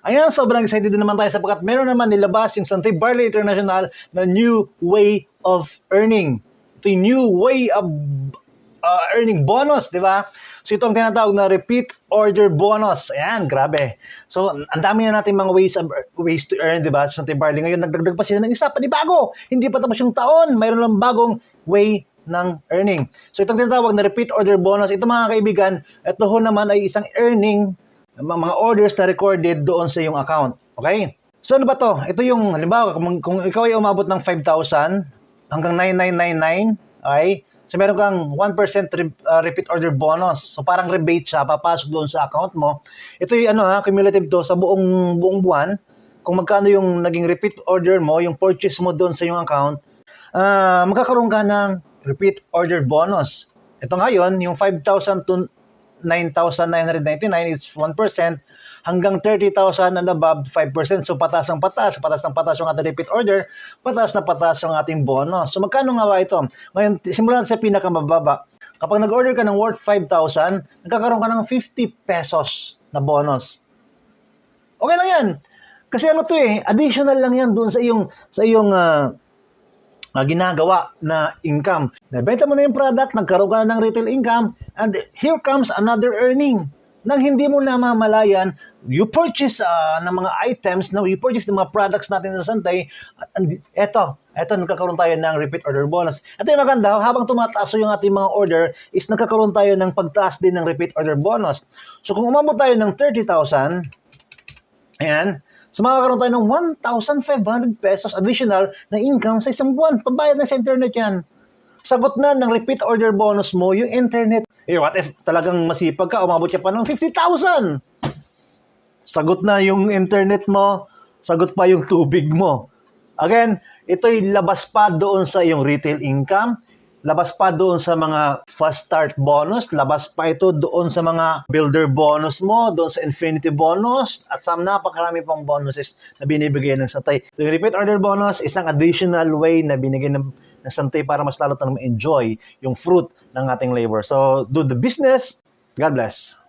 Ayan, sobrang excited din naman tayo sapagkat meron naman nilabas yung Santay Barley International na new way of earning. Ito yung new way of earning bonus, di ba? So ito ang tinatawag na repeat order bonus. Ayan, grabe. So ang dami na natin mga ways to earn, di ba? Sa Santay Barley ngayon, nagdagdag pa sila ng isa, panibago. Hindi pa tapos yung taon, mayroon lang bagong way ng earning. So itong tinatawag na repeat order bonus, ito mga kaibigan, ito ho naman ay isang earning, mga orders na recorded doon sa iyong account. Okay? So ano ba to? Ito yung, halimbawa, kung ikaw ay umabot ng 5,000 hanggang 9,999, okay? So meron kang 1% repeat order bonus. So parang rebate siya, papasok doon sa account mo. Ito yung cumulative to sa buong buwan. Kung magkano yung naging repeat order mo, yung purchase mo doon sa iyong account, magkakaroon ka ng repeat order bonus. Ito ngayon, yung 5,000 to 9,999 is 1%, hanggang 30,000 and above, 5%. So patas ng patas yung ating repeat order, patas na patas yung ating bonus. So magkano nga ba ito? Ngayon, simulan sa pinakamababa. Kapag nag-order ka ng worth 5,000, nagkakaroon ka ng 50 pesos na bonus. Okay lang yan. Kasi ano to additional lang yan doon sa iyong ginagawa na income. Nabenta mo na yung product, nagkaroon ka na ng retail income, and here comes another earning. Nang hindi mo namamalayan, you purchase ng mga items, you purchase ng mga products natin sa Santay, eto, nagkakaroon tayo ng repeat order bonus. Ito yung maganda, habang tumataas yung ating mga order, is nagkakaroon tayo ng pagtaas din ng repeat order bonus. So kung umabot tayo ng 30,000, ayan, so makakaroon tayo ng 1,500 pesos additional na income sa isang buwan. Pambayad na sa internet yan. Sagot na ng repeat order bonus mo yung internet. What if talagang masipag ka, umabot ka pa ng 50,000? Sagot na yung internet mo, sagot pa yung tubig mo. Again, ito'y labas pa doon sa iyong retail income, labas pa doon sa mga fast start bonus, labas pa ito doon sa mga builder bonus mo, doon sa infinity bonus, at sa napakarami pang bonuses na binibigay ng Santay. So yung repeat order bonus, isang additional way na binigay ng Santay para mas lalo tayong ma-enjoy yung fruit ng ating labor. So do the business. God bless.